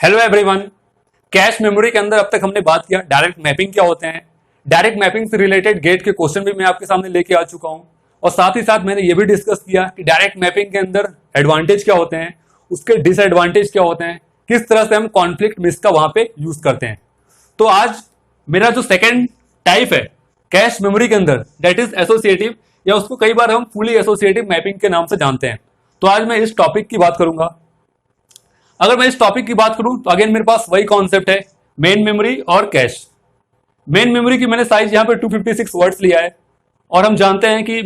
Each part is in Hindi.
Hello everyone. कैश मेमोरी के अंदर अब तक हमने बात किया डायरेक्ट मैपिंग क्या होते हैं। डायरेक्ट मैपिंग से रिलेटेड गेट के क्वेश्चन भी मैं आपके सामने लेके आ चुका हूं और साथ ही साथ मैंने ये भी डिस्कस किया कि डायरेक्ट मैपिंग के अंदर एडवांटेज क्या होते हैं, उसके डिसएडवांटेज क्या होते हैं, किस तरह से हम कॉन्फ्लिक्ट मिस का वहां पे यूज करते हैं। तो आज मेरा जो सेकेंड टाइप है कैश मेमोरी के अंदर, दैट इज एसोसिएटिव, या उसको कई बार हम फुली एसोसिएटिव मैपिंग के नाम से जानते हैं। तो आज मैं इस टॉपिक की बात करूंगा। अगर मैं इस टॉपिक की बात करूं तो अगेन मेरे पास वही कॉन्सेप्ट है, मेन मेमोरी और कैश। मेन मेमोरी की मैंने साइज यहां पे 256 वर्ड्स लिया है और हम जानते हैं कि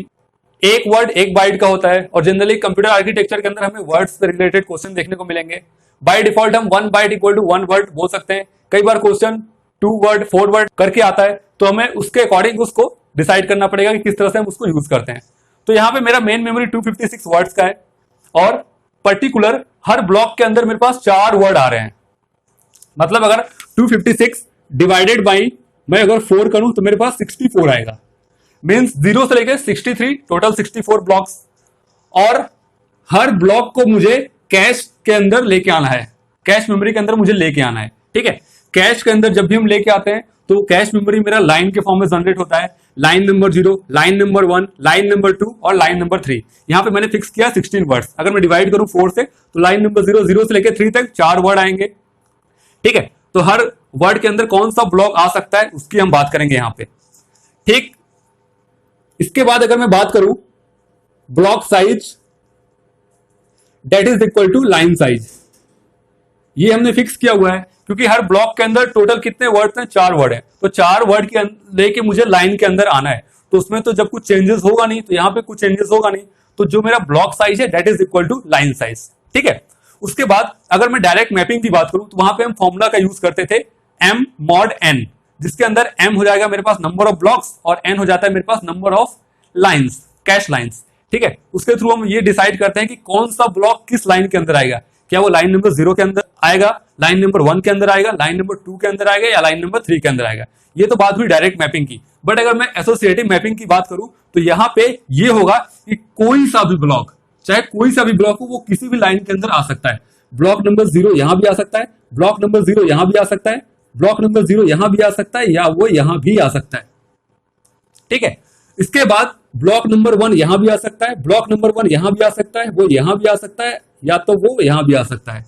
एक वर्ड एक बाइट का होता है और जनरली कंप्यूटर आर्किटेक्चर के अंदर हमें वर्ड्स से रिलेटेड क्वेश्चन देखने को मिलेंगे। बाय डिफॉल्ट हम 1 बाइट इक्वल टू 1 वर्ड बोल सकते हैं। कई बार क्वेश्चन 2 वर्ड 4 वर्ड करके आता है तो हमें उसके अकॉर्डिंग उसको डिसाइड करना पड़ेगा कि किस तरह से हम उसको यूज करते हैं। तो यहाँ पे मेरा मेन मेमोरी 256 वर्ड्स का है और पर्टिकुलर हर ब्लॉक के अंदर मेरे पास 4 वर्ड आ रहे हैं। मतलब अगर 256 डिवाइडेड बाई मैं अगर 4 करूं तो मेरे पास 64 आएगा। मींस 0 से लेकर 63, टोटल 64 ब्लॉक्स। और हर ब्लॉक को मुझे कैश के अंदर लेके आना है, कैश मेमोरी के अंदर मुझे लेके आना है। ठीक है, कैश के अंदर जब भी हम लेके आते हैं तो कैश मेमोरी मेरा लाइन के फॉर्म में जनरेट होता है। Line number 0, line number 1, line number 2 और लाइन नंबर 3। यहां पे मैंने फिक्स किया 16 वर्ड्स। अगर मैं डिवाइड करूं 4 से तो लाइन नंबर 0 से लेकर 3 तक 4 वर्ड आएंगे। ठीक है, तो हर वर्ड के अंदर कौन सा ब्लॉक आ सकता है उसकी हम बात करेंगे यहां पे। ठीक, इसके बाद अगर मैं बात करूं block size, that is equal to line size. ये हमने फिक्स किया हुआ है क्योंकि हर ब्लॉक के अंदर टोटल कितने वर्ड हैं, 4 वर्ड है। तो 4 वर्ड के लेके मुझे लाइन के अंदर आना है। तो उसमें तो जब कुछ चेंजेस होगा नहीं, तो यहां पे कुछ चेंजेस होगा नहीं, तो जो मेरा ब्लॉक साइज है that is equal to line size. ठीक है, उसके बाद अगर मैं डायरेक्ट मैपिंग की बात करूं तो वहां पे हम फॉर्मूला का यूज करते थे m mod n, जिसके अंदर m हो जाएगा मेरे पास नंबर ऑफ ब्लॉक्स और n हो जाता है मेरे पास number of lines, cache lines. ठीक है, उसके थ्रू हम ये डिसाइड करते हैं कि कौन सा ब्लॉक किस लाइन के अंदर आएगा। क्या वो लाइन नंबर 0 के अंदर आएगा, लाइन नंबर 1 के अंदर आएगा, लाइन नंबर 2 के अंदर आएगा या लाइन नंबर 3 के अंदर आएगा। ये तो बात हुई डायरेक्ट मैपिंग की। बट अगर मैं एसोसिएटिव मैपिंग की बात करूं तो यहां पे ये होगा कि कोई सा भी ब्लॉक, चाहे कोई सा भी ब्लॉक हो, वो किसी भी लाइन के अंदर आ सकता है। ब्लॉक नंबर 0 यहां भी आ सकता है, ब्लॉक नंबर 0 यहां भी आ सकता है, ब्लॉक नंबर 0 यहां भी आ सकता है, या वो यहां भी आ सकता है। ठीक है, इसके बाद ब्लॉक नंबर 1 यहां भी आ सकता है, ब्लॉक नंबर 1 यहां भी आ सकता है, वो यहां भी आ सकता है, या तो वो यहां भी आ सकता है।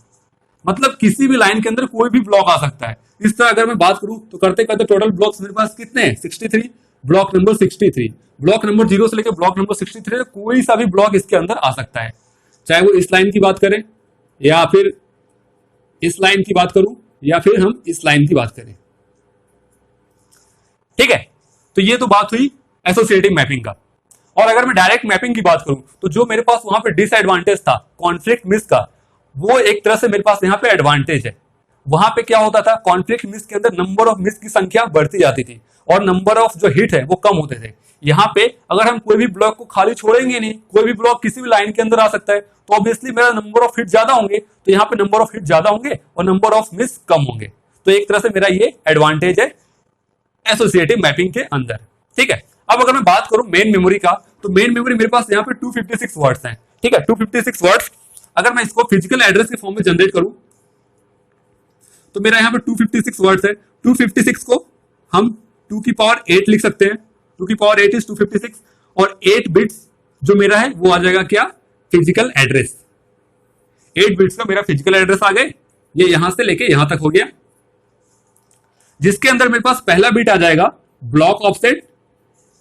मतलब किसी भी लाइन के अंदर कोई भी ब्लॉक आ सकता है। इस तरह अगर मैं बात करूं तो करते करते टोटल ब्लॉक्स मेरे पास कितने हैं, 63। ब्लॉक नंबर 63, ब्लॉक नंबर 0 से लेकर ब्लॉक नंबर 63, कोई सा भी ब्लॉक इसके अंदर आ सकता है। चाहे वो इस लाइन की बात करें या फिर इस लाइन की बात करूं या फिर हम इस लाइन की बात करें। ठीक है, तो ये तो बात हुई एसोसिएटिव मैपिंग का। और अगर मैं डायरेक्ट मैपिंग की बात करूं तो जो मेरे पास वहां पे डिसएडवांटेज था कॉन्फ्लिक्ट मिस का, वो एक तरह से मेरे पास यहाँ पे एडवांटेज है। वहां पे क्या होता था, कॉन्फ्लिक्ट मिस के अंदर नंबर ऑफ मिस की संख्या बढ़ती जाती थी और नंबर ऑफ जो हिट है वो कम होते थे। यहाँ पे अगर हम कोई भी ब्लॉक को खाली छोड़ेंगे नहीं, कोई भी ब्लॉक किसी भी लाइन के अंदर आ सकता है, तो ऑब्वियसली मेरा नंबर ऑफ हिट ज्यादा होंगे, तो यहाँ पे नंबर ऑफ हिट ज्यादा होंगे और नंबर ऑफ मिस कम होंगे। तो एक तरह से मेरा ये एडवांटेज है एसोसिएटिव मैपिंग के अंदर। ठीक है, अब अगर मैं बात करूं मेन मेमोरी का, तो मेन मेमोरी मेरे पास यहाँ पे 256 वर्ड्स हैं। ठीक है, 256 वर्ड्स अगर मैं इसको फिजिकल एड्रेस के फॉर्म में जनरेट करूं तो मेरा यहाँ पे 256 वर्ड्स है। 256 को हम 2 की पावर 8 लिख सकते हैं। 2 की पावर 8 इज 256 और 8 बिट्स जो मेरा है वो आ जाएगा क्या, फिजिकल एड्रेस। 8 बिट्स का मेरा फिजिकल एड्रेस आ गए। ये यहां से लेके यहां तक हो गया, जिसके अंदर मेरे पास पहला बिट आ जाएगा ब्लॉक ऑफसेट,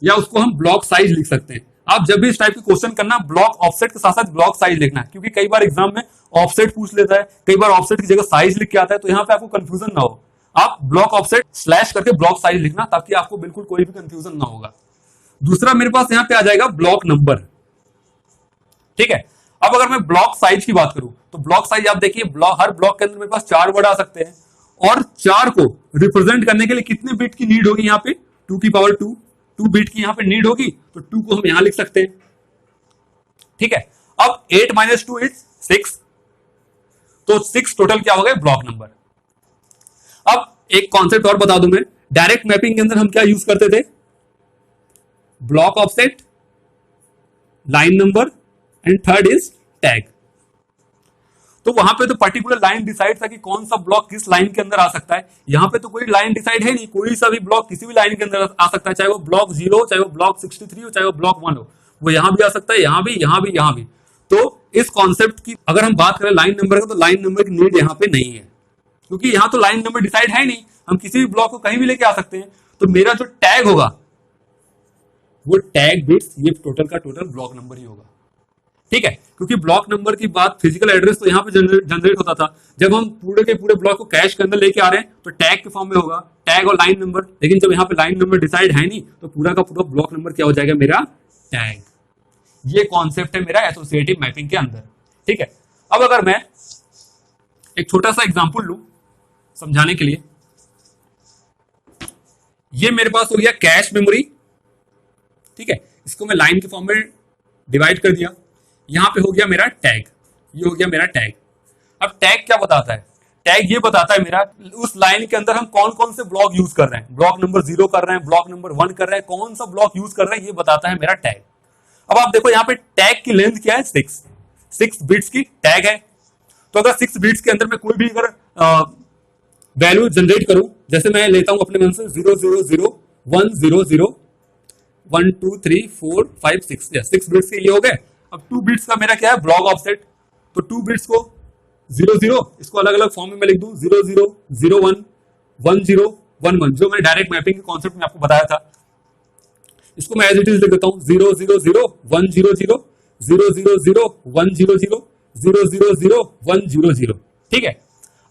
या उसको हम ब्लॉक साइज लिख सकते हैं। आप जब भी इस टाइप के क्वेश्चन करना, ब्लॉक ऑफसेट के साथ साथ ब्लॉक साइज लिखना, क्योंकि कई बार एग्जाम में ऑफसेट पूछ लेता है, कई बार ऑफसेट की जगह साइज लिख के आता है, तो यहां पे आपको कंफ्यूजन ना हो। आप ब्लॉक ऑफसेट स्लैश करके ब्लॉक साइज लिखना, ताकि आपको बिल्कुल कोई भी कंफ्यूजन ना होगा। दूसरा मेरे पास यहाँ पे आ जाएगा ब्लॉक नंबर। ठीक है, अब अगर मैं ब्लॉक साइज की बात करूं तो ब्लॉक साइज आप देखिए, हर ब्लॉक के अंदर मेरे पास 4 वर्ड आ सकते हैं और 4 को रिप्रेजेंट करने के लिए कितने बिट की नीड होगी, यहाँ पे 2 की पावर 2 बिट की यहाँ पे नीड होगी, तो 2 को हम यहां लिख सकते हैं। ठीक है, अब 8 - 2 इज 6, तो 6 टोटल क्या हो गए, ब्लॉक नंबर। अब एक कॉन्सेप्ट और बता दूं मैं, डायरेक्ट मैपिंग के अंदर हम क्या यूज करते थे, block offset, line number and third is tag. तो वहां पे तो पर्टिकुलर लाइन डिसाइड था कि कौन सा ब्लॉक किस लाइन के अंदर आ सकता है। यहाँ पे तो कोई लाइन डिसाइड है नहीं, कोई सा भी ब्लॉक किसी भी लाइन के अंदर आ सकता है, चाहे वो ब्लॉक 0 हो, चाहे वो ब्लॉक 63 हो, चाहे वो ब्लॉक 1 हो, वो यहाँ भी आ सकता है, यहाँ भी, यहाँ भी, यहाँ भी। तो इस कॉन्सेप्ट की अगर हम बात करें लाइन नंबर का, तो लाइन नंबर की नीड यहाँ पे नहीं है, क्योंकि यहाँ तो लाइन नंबर डिसाइड है नहीं, हम किसी भी ब्लॉक को कहीं भी लेके आ सकते हैं। तो मेरा जो टैग होगा वो टैग बिट्स ये टोटल का टोटल ब्लॉक नंबर ही होगा, ठीक है। क्योंकि ब्लॉक नंबर की बात, फिजिकल एड्रेस तो यहाँ पे जनरेट होता था, जब हम पूरे के पूरे ब्लॉक को कैश के अंदर लेके आ रहे हैं तो टैग के फॉर्म में होगा, टैग और लाइन नंबर। लेकिन जब यहाँ पे लाइन नंबर डिसाइड है नहीं, तो पूरा का पूरा ब्लॉक नंबर क्या हो जाएगा, मेरा टैग। ये कॉन्सेप्ट है मेरा एसोसिएटिव मैपिंग के अंदर, ठीक है। अब अगर मैं एक छोटा सा एग्जाम्पल लू समझाने के लिए, ये मेरे पास हो गया कैश मेमोरी, ठीक है। इसको मैं लाइन के फॉर्म में डिवाइड कर दिया। यहां पे हो गया मेरा टैग, ये हो गया मेरा टैग। अब टैग क्या बताता है, टैग ये बताता है मेरा उस लाइन के अंदर हम कौन कौन से ब्लॉक यूज कर रहे हैं, ब्लॉक नंबर 0 कर रहे हैं, ब्लॉक नंबर 1 कर रहे हैं, कौन सा ब्लॉक यूज कर रहे हैं, ये बताता है मेरा टैग। अब आप देखो यहाँ पे टैग की लेंथ क्या है, 6 बिट्स की टैग है। तो अगर 6 बिट्स के अंदर मैं कोई भी अगर वैल्यू जनरेट करूं, जैसे मैं लेता हूं अपने मन से 0 0 0 1 0 0 1 2 3 4 5 6, 6 बिट्स के ये हो गए। अब 2 बिट्स का मेरा क्या है, ब्लॉक ऑफसेट। तो 2 बिट्स को 0 0, इसको अलग अलग फॉर्म में मैं लिख दूं 0 0 0 1 1 0 1 1, जो मैंने डायरेक्ट मैपिंग के कॉन्सेप्ट में आपको बताया था। इसको मैं एज इट इज लिख देता हूं 0 0 0 1 0 0 0 0 0 1 0 0 0 0 0 1 0 0, ठीक है।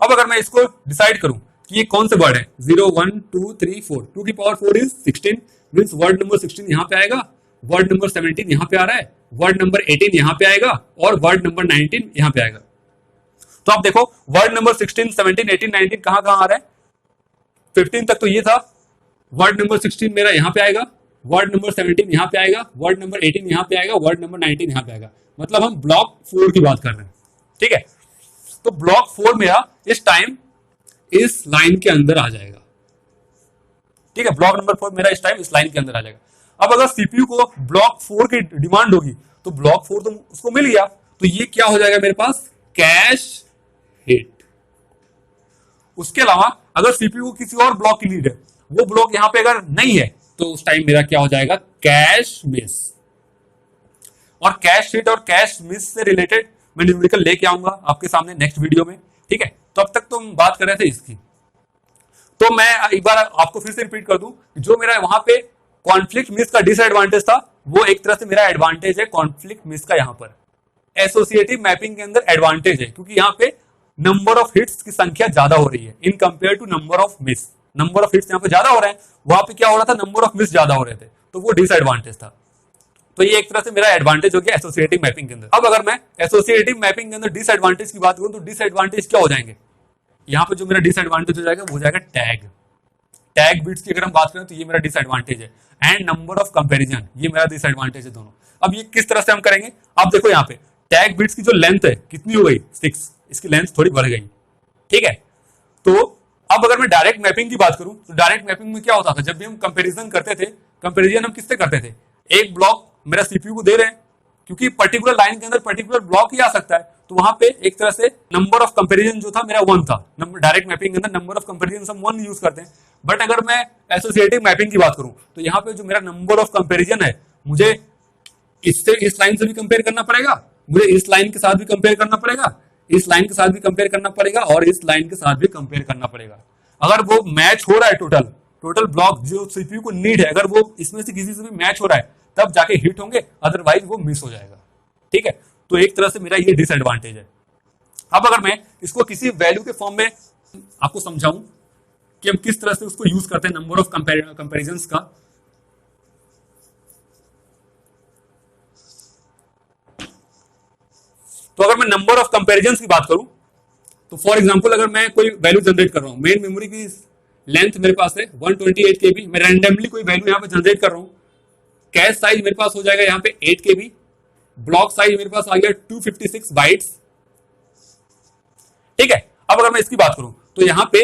अब अगर मैं इसको डिसाइड करूं कि ये कौन से वर्ड है, 0 1 2 3 4, 2 की power 4 is 16, means word number 16 यहां पे आएगा, वर्ड नंबर 17 यहां पे आ रहा है, वर्ड नंबर 18 यहां पे आएगा, और वर्ड नंबर 19 यहां पे आएगा। तो आप देखो वर्ड नंबर 16 17 18 19 कहां कहां आ रहा है, 15 तक तो ये था, वर्ड नंबर 16 मेरा यहां पे आएगा, वर्ड नंबर 17 यहां पे आएगा, वर्ड नंबर 18 यहां पे आएगा, वर्ड नंबर 19 यहां पे आएगा। मतलब हम ब्लॉक 4 की बात कर रहे हैं, ठीक है। तो ब्लॉक 4 मेरा इस टाइम इस लाइन के अंदर आ जाएगा, ठीक है। ब्लॉक नंबर 4 मेरा इस टाइम इस लाइन के अंदर आ जाएगा। अब अगर सीपीयू को ब्लॉक 4 की डिमांड होगी, तो ब्लॉक 4 तो उसको मिल गया, तो ये क्या हो जाएगा मेरे पास, कैश हिट। उसके अलावा अगर सीपीयू को किसी और ब्लॉक की नीड है, वो ब्लॉक यहां पे अगर नहीं है, तो उस टाइम मेरा क्या हो जाएगा, कैश मिस। और कैश हिट और कैश मिस से रिलेटेड मैं न्यूमेरिकल लेके आऊंगा आपके सामने नेक्स्ट वीडियो में, ठीक है। तो अब तक तो हम बात कर रहे थे इसकी। तो मैं एक बार आपको फिर से रिपीट कर दूं, जो मेरा वहां पे कॉन्फ्लिक्ट मिस का डिसएडवांटेज था, वो एक तरह से मेरा एडवांटेज है कॉन्फ्लिक्ट मिस का। यहां पर एसोसिएटिव मैपिंग के अंदर एडवांटेज है, क्योंकि यहां पे नंबर ऑफ हिट्स की संख्या ज्यादा हो रही है in compare to number of miss. Number of hits यहां पे ज्यादा हो रहे हैं, वहां पे क्या हो रहा था, नंबर ऑफ मिस ज्यादा हो रहे थे, तो वो डिसएडवांटेज था। तो ये एक तरह से मेरा एडवांटेज हो गया एसोसिएटिव मैपिंग के अंदर। अब अगर मैं एसोसिएटिव मैपिंग के अंदर डिसएडवांटेज की बात करूं, तो डिसएडवांटेज क्या हो जाएंगे, यहां पे जो मेरा डिसएडवांटेज हो जाएगा वो हो जाएगा टैग। टैग बिट्स की अगर हम बात करें तो ये मेरा डिसएडवांटेज है, एंड नंबर ऑफ कंपैरिजन ये मेरा डिसएडवांटेज है दोनों। अब ये किस तरह से हम करेंगे, आप देखो यहाँ पे टैग बिट्स की जो लेंथ है कितनी हो गई, 6, इसकी लेंथ थोड़ी बढ़ गई, ठीक है। तो अब अगर मैं डायरेक्ट मैपिंग की बात करूं, तो डायरेक्ट मैपिंग में क्या होता था, जब भी हम कंपैरिजन करते थे, कंपैरिजन हम किससे करते थे, एक ब्लॉक मेरा सीपीयू को दे रहे हैं, क्योंकि पर्टिकुलर लाइन के अंदर पर्टिकुलर ब्लॉक ही आ सकता है, तो वहां पे एक तरह से नंबर ऑफ कंपैरिजन जो था मेरा 1 था। डायरेक्ट मैपिंग के अंदर नंबर ऑफ कंपैरिजन हम 1 यूज करते हैं। बट अगर मैं एसोसिएटिव मैपिंग की बात करूं, तो यहाँ पे जो मेरा नंबर ऑफ कंपैरिजन है, मुझे इससे इस लाइन से भी कंपेयर करना पड़ेगा, मुझे इस लाइन के साथ भी कंपेयर करना पड़ेगा, इस लाइन के साथ भी कंपेयर करना पड़ेगा, और इस लाइन के साथ भी कंपेयर करना पड़ेगा। अगर वो मैच हो रहा है, टोटल ब्लॉक जो सीपीयू को नीड है, अगर वो इसमें से किसी से भी मैच हो रहा है, तब जाके हिट होंगे, अदरवाइज वो मिस हो जाएगा, ठीक है। तो एक तरह से मेरा ये डिसएडवांटेज है। अब अगर मैं इसको किसी वैल्यू के फॉर्म में आपको समझाऊं कि हम किस तरह से उसको यूज करते हैं नंबर ऑफ कंपैरिजंस का, तो अगर मैं नंबर ऑफ कंपैरिजंस की बात करूं, तो फॉर एग्जांपल अगर मैं कोई वैल्यू जनरेट कर रहा हूं, मेन मेमोरी की लेंथ मेरे पास है 128 KB, मैं रैंडमली कोई वैल्यू यहां पे जनरेट कर रहा हूं, कैश साइज मेरे पास हो जाएगा यहाँ पे 8 KB, ब्लॉक साइज मेरे पास आ गया 256 बाइट्स, ठीक है। अब अगर मैं इसकी बात करूं, तो यहाँ पे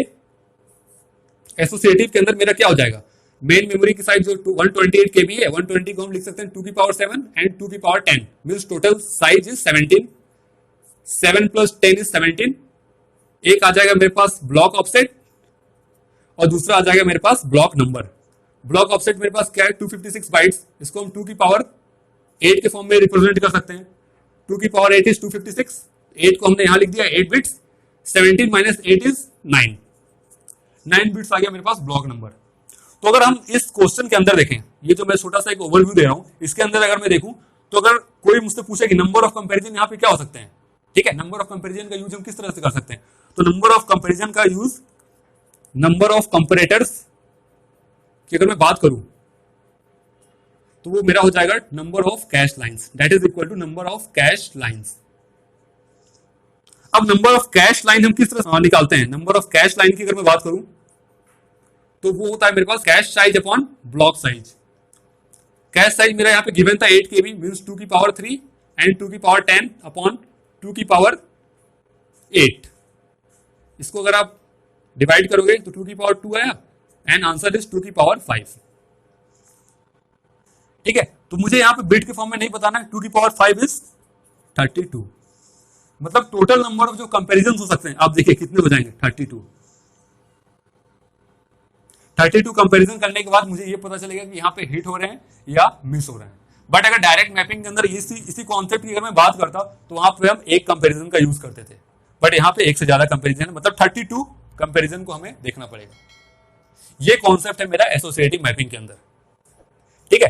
एसोसिएटिव के अंदर मेरा क्या हो जाएगा, मेन मेमोरी की साइज जो 128 KB है, 120 को हम लिख सकते हैं 2 की पावर 7 एंड 2 की power 10, means total size is 17, 7 + 10 = 17। एक आ जाएगा मेरे पास ब्लॉक ऑफसेट और दूसरा आ जाएगा मेरे पास ब्लॉक नंबर। ब्लॉक ऑफसेट मेरे पास क्या है 256 बाइट्स, इसको हम 2 की पावर 8 के फॉर्म में रिप्रेजेंट कर सकते हैं। 2 की पावर 8 = 256, 8 को हमने यहां लिख दिया 8 बिट्स, 17 - 8 = 9, 9 बिट्स आ गया मेरे पास ब्लॉक नंबर। तो अगर हम इस क्वेश्चन के अंदर देखें, ये जो मैं छोटा सा एक ओवरव्यू दे रहा हूं, इसके अंदर अगर मैं देखूं तो अगर कोई मुझसे पूछे कि नंबर ऑफ कंपैरिजन यहाँ पे क्या हो सकते हैं, ठीक है, नंबर ऑफ कंपैरिजन का यूज हम किस तरह से कर सकते हैं, तो नंबर ऑफ कंपैरिजन का यूज नंबर ऑफ कंपैरेटर्स की अगर मैं बात करूं तो वो मेरा हो जाएगा number of cache lines, that is equal to number of cache lines. अब नंबर ऑफ कैश लाइन हम किस तरह से निकालते हैं, नंबर ऑफ कैश लाइन की अगर मैं बात करूं तो वो होता है मेरे पास cache size upon block size. Cache size मेरा यहां पे गिवन था 8 KB, मींस 2 की पावर 3 एंड 2 की पावर 10 अपॉन 2 की पावर 8। इसको अगर आप डिवाइड करोगे तो 2 की पावर 2 आया एंड आंसर इज 2 की पावर 5। ठीक है, तो मुझे यहां पे बिट के फॉर्म में नहीं बताना है, 2 की पावर 5 = 32। मतलब टोटल नंबर ऑफ जो कंपैरिजन हो सकते हैं आप देखिए कितने हो जाएंगे, 32 कंपैरिजन करने के बाद मुझे ये पता चलेगा कि यहाँ पे हिट हो रहे हैं या मिस हो रहे हैं। बट अगर डायरेक्ट मैपिंग के अंदर इसी कॉन्सेप्ट की अगर मैं बात करता तो वहां पे हम एक कंपैरिजन का यूज करते थे, बट यहाँ पे एक से ज्यादा कंपैरिजन, मतलब 32 कंपैरिजन को हमें देखना पड़ेगा। ये कॉन्सेप्ट है मेरा एसोसिएटिव मैपिंग के अंदर। ठीक है,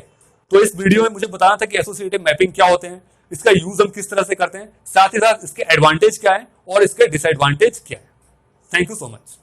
तो इस वीडियो में मुझे बताना था कि एसोसिएटिव मैपिंग क्या होते हैं, इसका यूज हम किस तरह से करते हैं, साथ ही साथ इसके एडवांटेज क्या है और इसके डिसएडवांटेज क्या है। Thank you so much.